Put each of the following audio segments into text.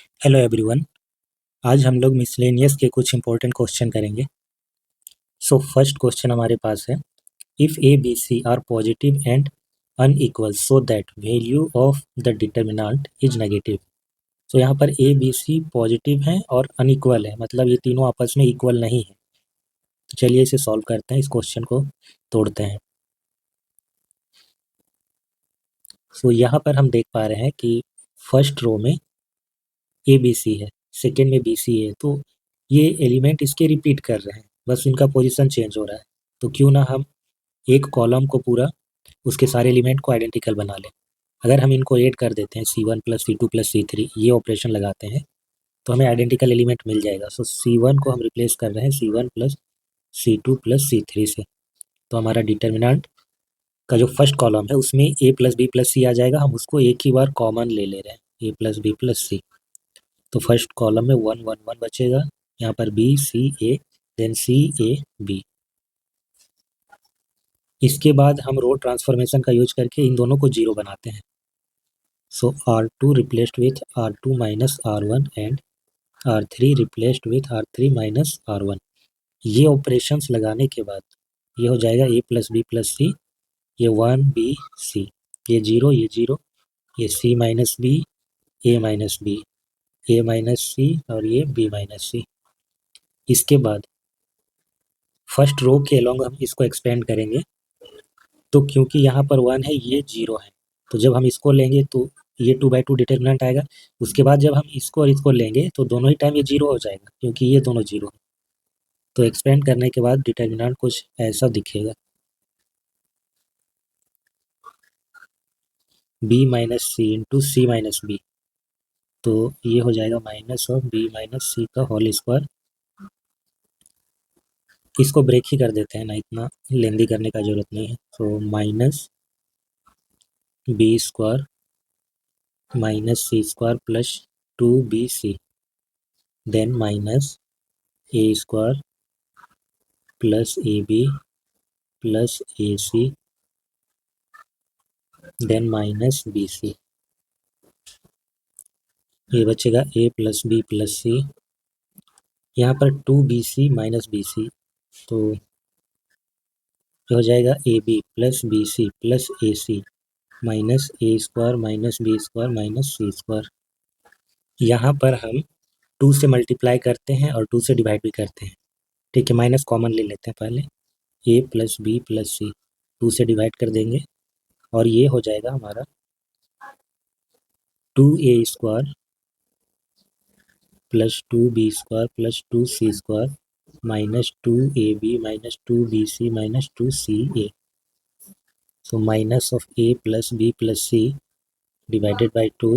Hello everyone. आज हम लोग मिसलेनियस के कुछ इंपॉर्टेंट क्वेश्चन करेंगे। सो फर्स्ट क्वेश्चन हमारे पास है, if A B C are positive and unequal so that value of the determinant is negative. तो यहाँ पर ए बी सी पॉजिटिव हैं और अनइक्वल है, मतलब ये तीनों आपस में इक्वल नहीं है। तो चलिए इसे सॉल्व करते हैं, इस क्वेश्चन को तोड़ते हैं। सो यहाँ पर हम देख पा रहे हैं कि फर्स्ट रो में ए बी सी है, सेकेंड में बी सी है, तो ये एलिमेंट इसके रिपीट कर रहे हैं, बस इनका पोजीशन चेंज हो रहा है। तो क्यों ना हम एक कॉलम को पूरा उसके सारे एलिमेंट को आइडेंटिकल बना लें। अगर हम इनको ऐड कर देते हैं C1 plus C2 plus C3, ये ऑपरेशन लगाते हैं तो हमें आइडेंटिकल एलिमेंट मिल जाएगा। सो C1 को हम रिप्लेस कर रहे हैं C1 plus C2 plus C3 से। तो हमारा डिटर्मिनेंट का जो फर्स्ट कॉलम है उसमें A प्लस बी प्लस सी आ जाएगा, हम उसको एक ही बार कॉमन ले ले रहे हैं, A प्लस बी प्लस सी। तो फर्स्ट कॉलम में 1 1 1 बचेगा, यहाँ पर B C A then C A B। इसके बाद हम रो ट्रांसफॉर्मेशन का यूज करके इन दोनों को जीरो बनाते हैं। सो R2 replaced with R2 minus R1 and R3 replaced with R3 minus R1। ये ऑपरेशंस लगाने के बाद ये हो जाएगा A plus B plus c, ये 1 B C, ये जीरो, ये C minus b, A minus b, A minus c और ये B माइनस सी। इसके बाद फर्स्ट रो के अलॉन्ग हम इसको एक्सपेंड करेंगे, तो क्योंकि यहाँ पर 1 है, ये जीरो है, तो जब हम इसको लेंगे तो ये 2/2 डिटर्मिनेंट आएगा। उसके बाद जब हम इसको और इसको लेंगे तो दोनों ही टाइम ये जीरो हो जाएगा, क्योंकि ये दोनों जीरो है। तो एक्सपेंड करने के बाद डिटर्मिनेंट कुछ ऐसा दिखेगा, b माइनस सी इंटू सी माइनस बी। तो ये हो जाएगा minus of b minus c का होल स्क्वायर। इसको ब्रेक ही कर देते हैं ना, इतना लेंदी करने का जरूरत नहीं है। तो minus B square minus C square plus 2bc then minus A square plus A B plus A C then minus B C. ये बचेगा A plus B plus C, यहाँ पर 2bc माइनस बी सी, तो ये हो जाएगा A B plus B C plus A C minus A square minus B square minus C square. यहाँ पर हम 2 से मल्टीप्लाई करते हैं और 2 से डिवाइड भी करते हैं। ठीक है, माइनस कॉमन ले लेते हैं पहले, ए प्लस बी प्लस सी 2 से डिवाइड कर देंगे और ये हो जाएगा हमारा 2a square plus 2b square plus 2c square minus 2ab minus 2bc minus 2ca। So minus of a plus b plus C divided by 2।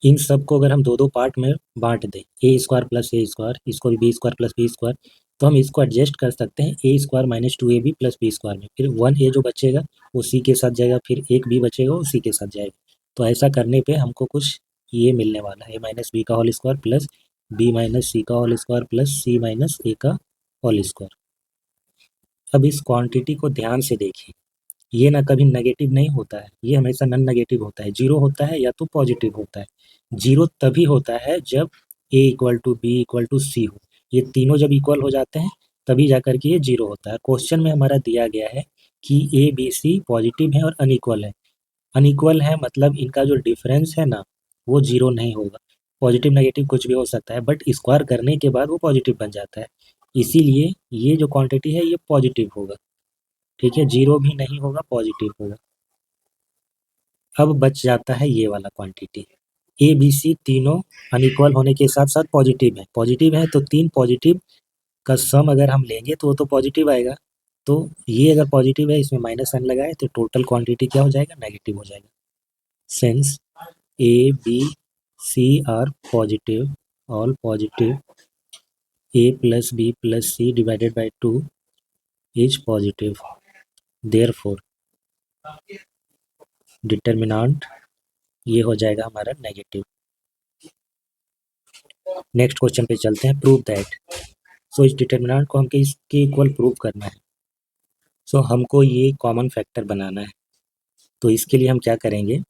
इन सब को अगर हम दो दो पार्ट में बांट दें, a square plus a square, इसको भी b square plus b square, तो हम इसको एडजस्ट कर सकते हैं a square minus 2ab plus b square में। फिर 1a जो बचेगा वो सी के साथ जाएगा, फिर एक बी बचेगा वो सी के साथ जाएगा। तो ऐसा करने पे हमको कुछ ये मिलने वाला है, ए माइनस बी का whole square plus b minus c का whole square plus c minus a का होल स्क्वायर। अब इस क्वांटिटी को ध्यान से देखिए, ये ना कभी नेगेटिव नहीं होता है, ये हमेशा नॉन नेगेटिव होता है, जीरो होता है या तो पॉजिटिव होता है। जीरो तभी होता है जब a equal to b equal to c हो, ये तीनों जब इक्वल हो जाते हैं तभी जाकर के ये जीरो होता है। क्वेश्चन में हमारा दिया गया है कि ए बी सी पॉजिटिव है और अनइक्वल है। अनइक्वल है मतलब इनका जो डिफरेंस है ना वो जीरो नहीं होगा। पॉजिटिव नेगेटिव कुछ भी हो सकता है, बट स्क्वायर करने के बाद वो पॉजिटिव बन जाता है, इसीलिए ये जो क्वांटिटी है ये पॉजिटिव होगा। ठीक है, जीरो भी नहीं होगा, पॉजिटिव होगा। अब बच जाता है ये वाला क्वांटिटी, ए बी सी तीनों अनइक्वल होने के साथ साथ पॉजिटिव है। पॉजिटिव है तो तीन पॉजिटिव का सम अगर हम लेंगे तो वो तो पॉजिटिव आएगा। तो ये अगर पॉजिटिव है, इसमें माइनस साइन लगाए तो टोटल क्वांटिटी क्या हो जाएगा, नेगेटिव हो जाएगा। Since A B C are positive, all positive, A plus B plus C divided by 2 is positive, therefore determinant ये हो जाएगा हमारा नेगेटिव। नेक्स्ट क्वेश्चन पे चलते हैं, प्रूव दैट। सो इस डिटर्मिनेंट को हमको इसके इक्वल प्रूव करना है। सो हमको ये कॉमन फैक्टर बनाना है, तो इसके लिए हम क्या करेंगे,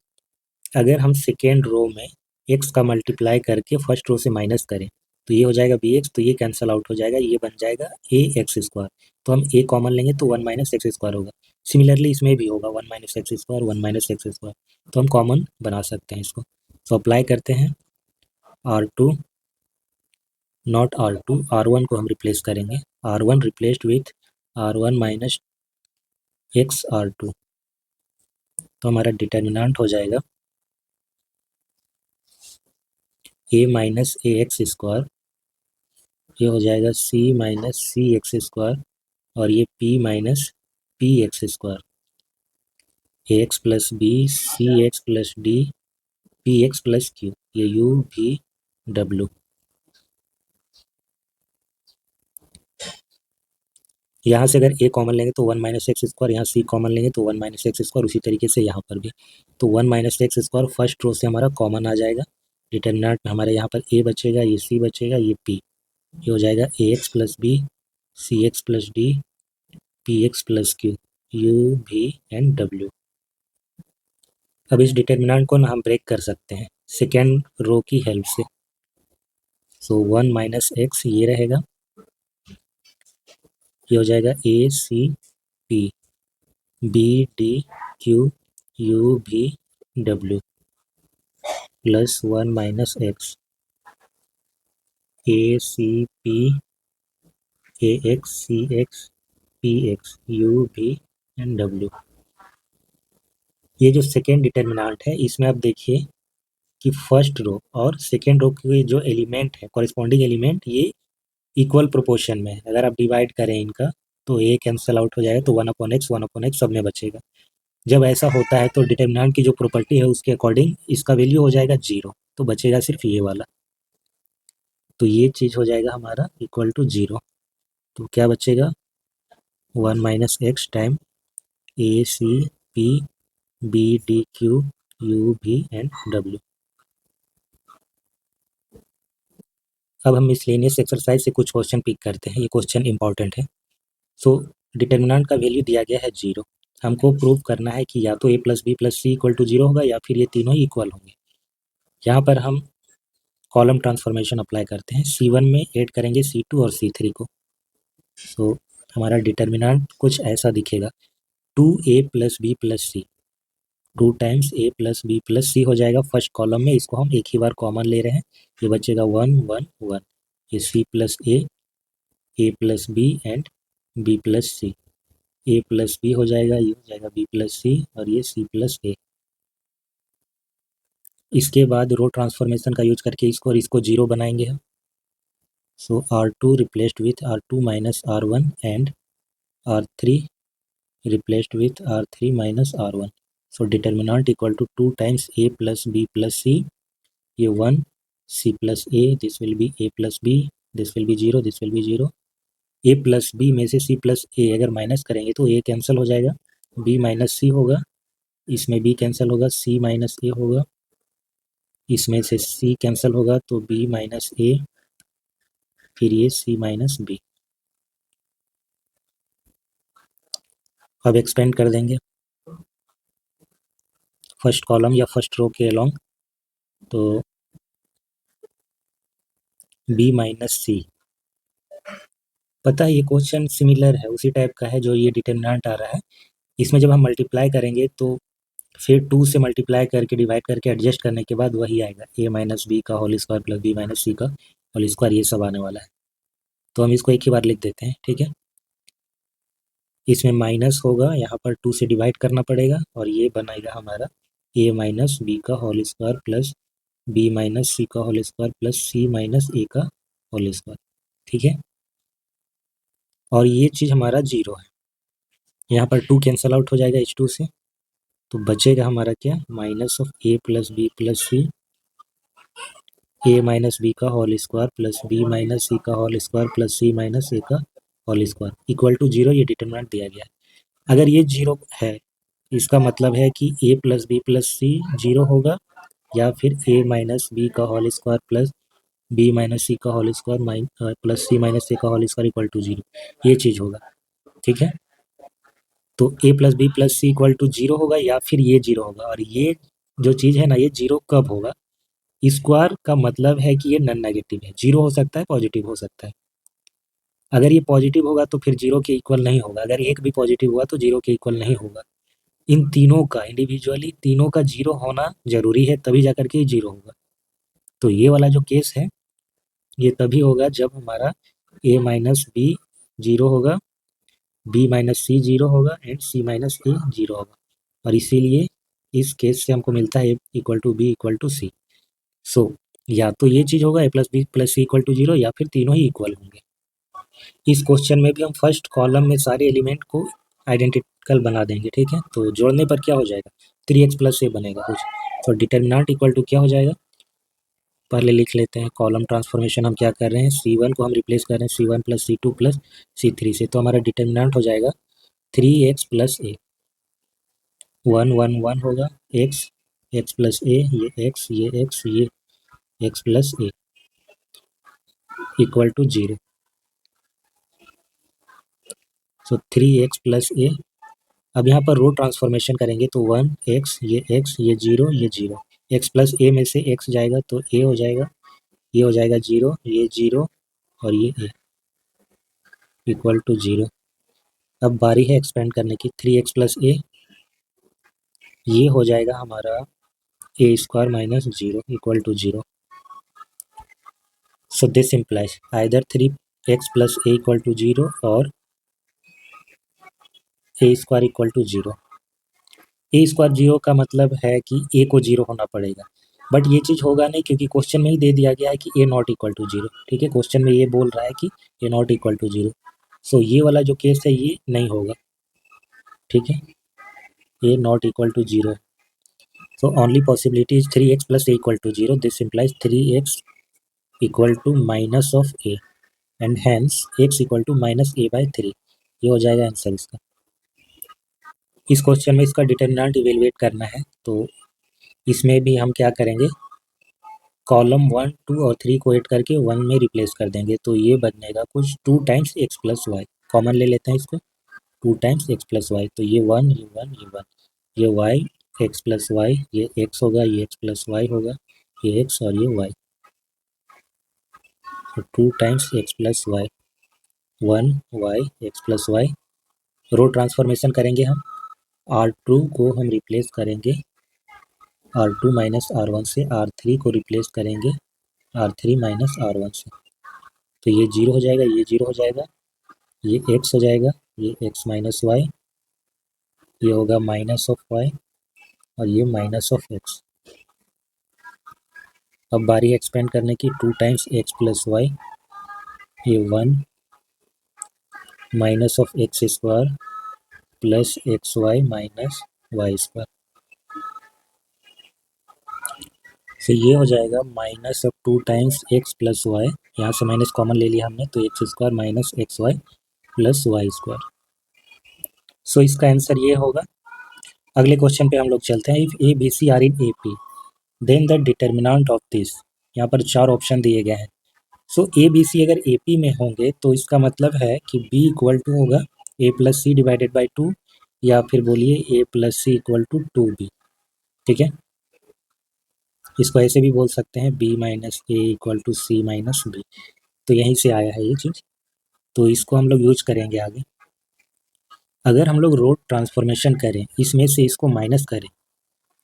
अगर हम सेकेंड रो में x का मल्टीप्लाई करके फर्स्ट रो से माइनस करें तो ये हो जाएगा bx, तो ये कैंसिल आउट हो जाएगा, ये बन जाएगा a एक्स स्क्वायर। तो हम a कॉमन लेंगे तो 1 माइनस एक्स स्क्वायर होगा। सिमिलरली इसमें भी होगा 1 minus X square, 1 minus X square, तो हम कॉमन बना सकते हैं इसको। तो अप्लाई करते हैं R2 नॉट R2, R1 को हम रिप्लेस करेंगे, R1 replaced with R1 minus x R2, तो हमारा डिटर्मिनेंट हो जाएगा a minus a x square, ये हो जाएगा c minus c x square, और ये p minus p x square, a x plus B c x plus d p x plus q, ये u v w। यहाँ से अगर a कॉमन लेंगे तो 1 माइनस एक्स स्क्वायर, यहाँ c कॉमन लेंगे तो 1 माइनस एक्स स्क्वायर, उसी तरीके से यहाँ पर भी। तो 1 minus X square first row से हमारा कॉमन आ जाएगा, डिटर्मिनेंट में हमारे यहाँ पर a बचेगा, ये c बचेगा, ये p, ये हो जाएगा a x plus B c x plus d p x plus q you we and W. अब इस डिटर्मिनेंट को ना हम ब्रेक कर सकते हैं सेकेंड रो की हेल्प से। सो 1 माइनस एक्स ये रहेगा, ये हो जाएगा a C P B D Q U v डब्ल्यू plus 1 minus x a C p a x c x p x u we and डब्ल्यू। ये जो सेकेंड डिटर्मिनेंट है इसमें आप देखिए कि फर्स्ट रो और सेकेंड रो के जो एलिमेंट है, कॉरेस्पॉन्डिंग एलिमेंट, ये इक्वल प्रोपोर्शन में है। अगर आप डिवाइड करें इनका तो ए कैंसिल आउट हो जाएगा, तो 1/x सब में बचेगा। जब ऐसा होता है तो डिटर्मिनेंट की जो प्रॉपर्टी है उसके अकॉर्डिंग इसका वैल्यू हो जाएगा 0, तो बचेगा सिर्फ ये वाला। तो ये चीज़ हो जाएगा हमारा इक्वल टू 0। तो क्या बचेगा 1 minus X time A C P B D Q U we and W. अब हम मिसलेनियस एक्सरसाइज से कुछ क्वेश्चन पिक करते हैं, ये क्वेश्चन इंपॉर्टेंट है। सो डिटर्मिनेंट का वैल्यू दिया गया है 0, हमको प्रूव करना है कि या तो a plus B plus C equal to 0 होगा या फिर ये तीनों इक्वल होंगे। यहाँ पर हम कॉलम ट्रांसफॉर्मेशन अप्लाई करते हैं, C1 में ऐड करेंगे C2 और C3 को। सो हमारा डिटर्मिनेंट कुछ ऐसा दिखेगा, 2a plus B plus c, 2 times a plus B plus c हो जाएगा फर्स्ट कॉलम में, इसको हम एक ही बार कॉमन ले रहे हैं, ये बचेगा 1 1 1, ये c plus A plus B and B plus C, A plus B हो जाएगा, ये हो जाएगा बी प्लस सी, और ये सी प्लस ए। इसके बाद रो ट्रांसफॉर्मेशन का यूज करके इसको और इसको 0 बनाएंगे हम। So R2 replaced with R2 minus R1 and R3 replaced with R3 minus R1। So determinant equal to 2 times a plus B plus c, ये 1 c plus a, this will be a plus b, this will be 0, this will be 0। a plus b में से c plus a अगर minus करेंगे तो a cancel हो जाएगा, b minus c होगा, इसमें b कैंसिल होगा, c माइनस a होगा, इसमें से c कैंसिल होगा तो b माइनस a, फिर ये c माइनस b। अब एक्सपेंड कर देंगे फर्स्ट कॉलम या फर्स्ट रो के अलोंग, तो b माइनस c। पता है ये क्वेश्चन सिमिलर है, उसी टाइप का है जो ये डिटर्मिनेंट आ रहा है। इसमें जब हम मल्टीप्लाई करेंगे तो फिर 2 से मल्टीप्लाई करके डिवाइड करके एडजस्ट करने के बाद वही आएगा, a माइनस बी का whole square plus b minus c का होल स्क्वायर, ये सब आने वाला है। तो हम इसको एक ही बार लिख देते हैं, ठीक है। इसमें माइनस होगा, यहाँ पर 2 से डिवाइड करना पड़ेगा, और ये बनाएगा हमारा a माइनस बी का whole square plus b minus c का whole square plus c minus a का होल स्क्वायर, ठीक है। और ये चीज़ हमारा 0 है, यहाँ पर 2 कैंसल आउट हो जाएगा इस 2 से, तो बचेगा हमारा क्या, minus of a plus B plus c, a minus b का whole square plus b minus c का whole square plus c minus a का होल स्क्वायर इक्वल टू 0। ये डिटर्मिनेंट दिया गया है। अगर ये 0 है इसका मतलब है कि a plus B plus c 0 होगा, या फिर a माइनस बी का whole square plus b minus c का whole square plus c minus a का होल स्क्वायर इक्वल टू 0, ये चीज़ होगा, ठीक है। तो a plus B plus C equal to 0 होगा या फिर ये 0 होगा, और ये जो चीज़ है ना ये जीरो कब होगा, स्क्वायर का मतलब है कि ये नॉन नेगेटिव है, जीरो हो सकता है पॉजिटिव हो सकता है। अगर ये पॉजिटिव होगा तो फिर जीरो के इक्वल नहीं होगा, अगर एक भी पॉजिटिव हुआ तो जीरो के इक्वल नहीं होगा। इन तीनों का इंडिविजुअली तीनों का जीरो होना जरूरी है, तभी जाकर के जीरो होगा। तो ये वाला जो केस है ये तभी होगा जब हमारा a माइनस बी जीरो होगा, b माइनस सी जीरो होगा and c minus A zero होगा। और इसीलिए इस केस से हमको मिलता है a equal to b equal to c. So या तो ये चीज़ होगा a plus B plus C equal to zero, या फिर तीनों ही इक्वल होंगे। इस क्वेश्चन में भी हम फर्स्ट कॉलम में सारे एलिमेंट को आइडेंटिकल बना देंगे, ठीक है। तो जोड़ने पर क्या हो जाएगा, 3x प्लस ए बनेगा कुछ। तो डिटर्मिनेंट इक्वल टू क्या हो जाएगा, पहले लिख लेते हैं। कॉलम ट्रांसफॉर्मेशन हम क्या कर रहे हैं, C1 को हम रिप्लेस कर रहे हैं C1 plus C2 plus C3 से। तो हमारा डिटर्मिनेंट हो जाएगा 3x प्लस ए, 1 1 1 होगा, x x प्लस ए, ये x ये x ये x plus a equal to zero. So 3x plus a. अब यहाँ पर रो ट्रांसफॉर्मेशन करेंगे तो 1x ये जीरो ये जीरो, x प्लस ए में से x जाएगा तो a हो जाएगा, ये हो जाएगा जीरो, ये जीरो और ये a इक्वल टू जीरो। अब बारी है एक्सपेंड करने की, 3x प्लस ए ये हो जाएगा हमारा a square minus zero equal to zero. So this implies either 3x plus a equal to zero और a square equal to zero. A square zero का मतलब है कि ए को जीरो होना पड़ेगा, बट ये चीज़ होगा नहीं क्योंकि क्वेश्चन में ही दे दिया गया है कि ए नॉट इक्वल टू जीरो, ठीक है। क्वेश्चन में ये बोल रहा है कि ए नॉट इक्वल टू जीरो। सो ये वाला जो केस है ये नहीं होगा, ठीक है, a not equal to zero. So only possibility is 3x plus a equal to zero, this implies 3x equal to minus of a and hence x equal to minus a by 3। ये हो जाएगा answer इसका। इस question में इसका determinant evaluate करना है, तो इसमें भी हम क्या करेंगे, कॉलम 1 2 और 3 को ऐड करके 1 में रिप्लेस कर देंगे। तो ये बनेगा कुछ 2 times x plus Y, common ले लेते हैं इसको, 2 टाइम्स एक्स प्लस वाई। तो ये 1 ये 1 ये 1, ये वाई एक्स प्लस वाई, ये एक्स होगा, ये एक्स प्लस वाई होगा, ये एक्स और ये वाई। तो 2 times x plus y, 1 y x plus y. Row transformation करेंगे हम, R2 को हम रिप्लेस करेंगे R2 माइनस R1 से, R3 को रिप्लेस करेंगे R3 माइनस R1 से। तो ये जीरो हो जाएगा, ये जीरो हो जाएगा, ये एक्स हो जाएगा, ये एक्स माइनस वाई, ये होगा माइनस ऑफ वाई और ये माइनस ऑफ एक्स। अब बारी एक्सपेंड करने की, 2 टाइम्स एक्स प्लस वाई, ये 1 minus of x square plus x y minus y square. तो ये हो जाएगा minus of 2 times x plus y, यहाँ से माइनस कॉमन ले लिया हमने, तो x square minus x y plus y square. So इसका आंसर ये होगा। अगले क्वेश्चन पे हम लोग चलते हैं। If A B C are in A P then the determinant of this, यहाँ पर 4 ऑप्शन दिए गए हैं। सो ए बी सी अगर ए पी में होंगे तो इसका मतलब है कि बी इक्वल टू होगा a plus C divided by 2, या फिर बोलिए a plus C equal to 2b, ठीक है। इसको ऐसे भी बोल सकते हैं b minus a equal to c minus b. तो यहीं से आया है ये चीज़, तो इसको हम लोग यूज करेंगे आगे। अगर हम लोग रोड ट्रांसफॉर्मेशन करें, इसमें से इसको माइनस करें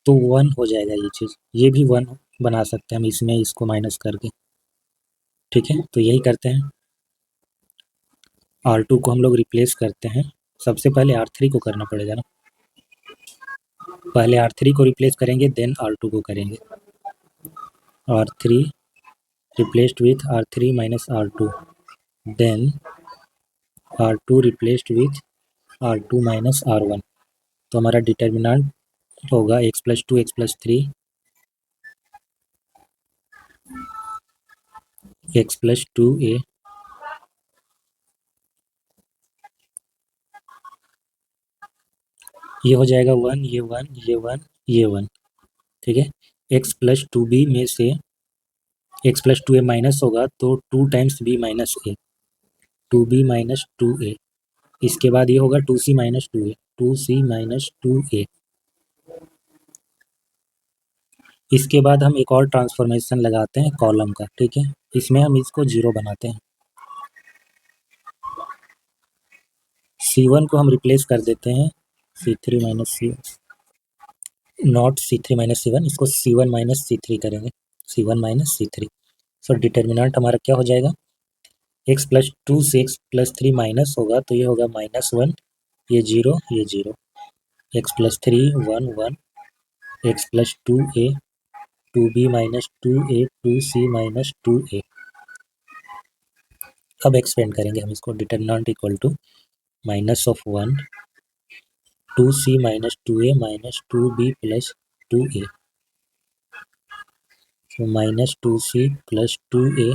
तो 1 हो जाएगा ये चीज़, ये भी 1 बना सकते हैं हम इसमें इसको माइनस करके, ठीक है। तो यही करते हैं, R2 को हम लोग रिप्लेस करते हैं। सबसे पहले R3 को करना पड़ेगा ना, पहले R3 को रिप्लेस करेंगे देन R2 को करेंगे। R3 replaced with R3 minus R2, then R2 replaced with R2 minus R1। तो हमारा डिटर्मिनेंट होगा x plus 2 x plus 3 x plus 2a, ये हो जाएगा 1 ये 1 ये 1 ये 1, ठीक है। x प्लस 2b में से x प्लस 2a माइनस होगा तो 2 times b minus a, 2b minus 2a। इसके बाद ये होगा 2c minus 2a, 2c minus 2a। इसके बाद हम एक और ट्रांसफॉर्मेशन लगाते हैं कॉलम का, ठीक है। इसमें हम इसको 0 बनाते हैं। C1 को हम रिप्लेस कर देते हैं C3 minus C, not C3 minus C1, इसको C1 माइनस C3 करेंगे, C1 minus C3। So determinant हमारा क्या हो जाएगा, x प्लस 2 से x प्लस 3 माइनस होगा तो ये होगा -1, ये 0, ये 0, x plus 3 1 1, x plus 2a 2b minus 2a 2c minus 2a। अब एक्सपेंड करेंगे हम इसको, determinant equal to -1 2c minus 2a minus 2b plus 2a, तो -2c plus 2a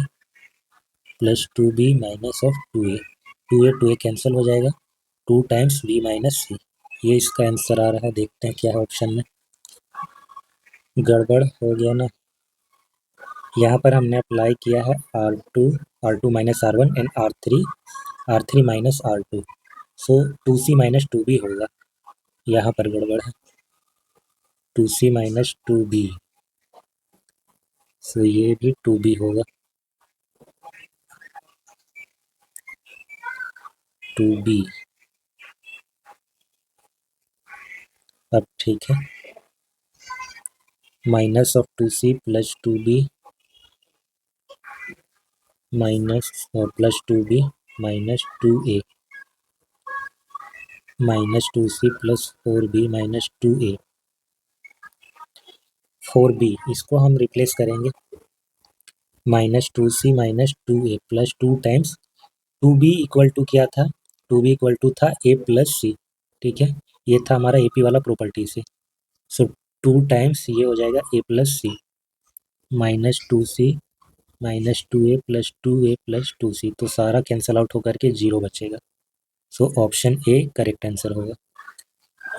plus 2b minus of 2a, 2a cancel हो जाएगा, 2 times b minus c। ये इसका answer आ रहा है, देखते हैं क्या है ऑप्शन में। गड़बड़ हो गया ना, यहाँ पर हमने अप्लाई किया है R2 minus R1 and R3 minus R2, so 2c minus 2b होगा, यहाँ पर गड़बड़ है, 2c माइनस 2b, सो ये भी 2b होगा, 2b। अब ठीक है, minus of 2c plus 2b minus plus 2b minus 2a minus 2c plus 4b minus 2a, 4b इसको हम रिप्लेस करेंगे, -2c minus 2a plus 2 times 2b equal to क्या था, 2b इक्वल टू था a प्लस c, ठीक है, ये था हमारा AP वाला प्रॉपर्टी से। सो 2 टाइम्स ये हो जाएगा a plus c, -2c minus 2a plus 2a plus 2c, तो सारा कैंसिल आउट होकर के 0 बचेगा, so option A correct answer होगा।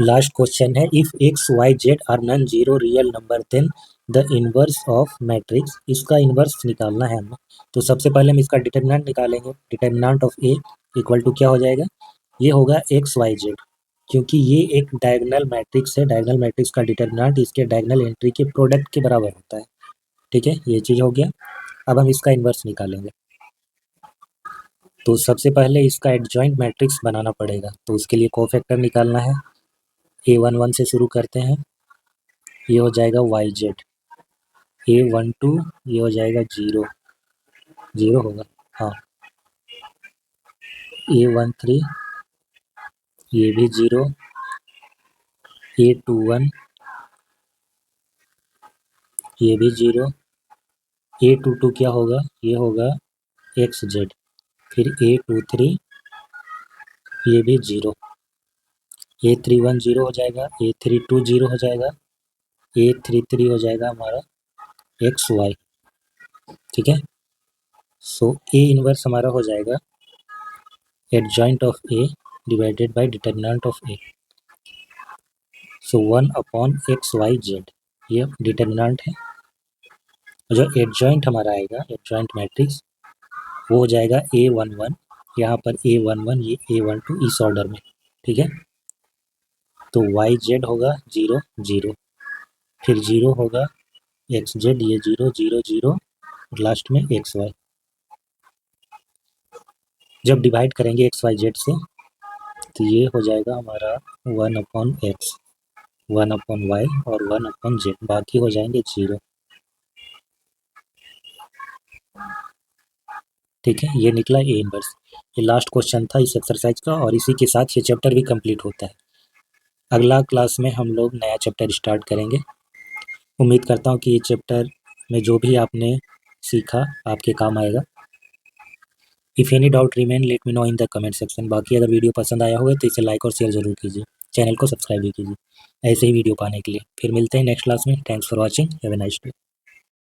लास्ट क्वेश्चन है, if X Y Z are non zero real number then the inverse of matrix, इसका inverse निकालना है हमें। तो सबसे पहले हम इसका डिटर्मिनेंट निकालेंगे, determinant of A equal to क्या हो जाएगा, ये होगा एक्स वाई जेड, क्योंकि ये एक डायगोनल मैट्रिक्स है, डायगोनल मैट्रिक्स का डिटर्मिनेंट इसके डायगोनल एंट्री के प्रोडक्ट के बराबर होता है, ठीक है, ये चीज़ हो गया। अब हम इसका इन्वर्स निकालेंगे, तो सबसे पहले इसका एडजॉइंट मैट्रिक्स बनाना पड़ेगा, तो उसके लिए कोफैक्टर निकालना है। A11 से शुरू करते हैं, ये हो जाएगा वाई जेड, A12 ये हो जाएगा 0 0 होगा, हाँ, A13 ये भी 0, A21 ये भी 0, A22 क्या होगा, ये होगा एक्स जेड, फिर A23 ये भी 0, A31 0 हो जाएगा, A32 0 हो जाएगा, A33 हो जाएगा हमारा एक्स वाई, ठीक है। सो ए इनवर्स हमारा हो जाएगा adjoint of A divided by determinant of A, so 1 upon X Y Z, ये डिटर्मिनेंट है। जो एडजॉइंट हमारा आएगा, एडजॉइंट मैट्रिक्स, वो हो जाएगा A11, यहाँ पर A11 ये A12 इस ऑर्डर में, ठीक है। तो वाई जेड होगा 0 0, फिर 0 होगा एक्स जेड, ये 0 0 0, और लास्ट में एक्स वाई। जब डिवाइड करेंगे एक्स वाई जेड से तो ये हो जाएगा हमारा 1 अपॉन एक्स, 1 अपॉन वाई और 1 अपॉन जेड, बाकी हो जाएंगे 0, ठीक है। ये निकला ए इनवर्स। ये लास्ट क्वेश्चन था इस एक्सरसाइज का, और इसी के साथ ये चैप्टर भी कंप्लीट होता है। अगला क्लास में हम लोग नया चैप्टर स्टार्ट करेंगे। उम्मीद करता हूँ कि ये चैप्टर में जो भी आपने सीखा आपके काम आएगा। If any doubt remain let me know in the comment section. बाकी अगर वीडियो पसंद आया होगा तो इसे लाइक और शेयर जरूर कीजिए, चैनल को सब्सक्राइब भी कीजिए ऐसे ही वीडियो पाने के लिए। फिर मिलते हैं नेक्स्ट क्लास में। Thanks for watching, have a nice day.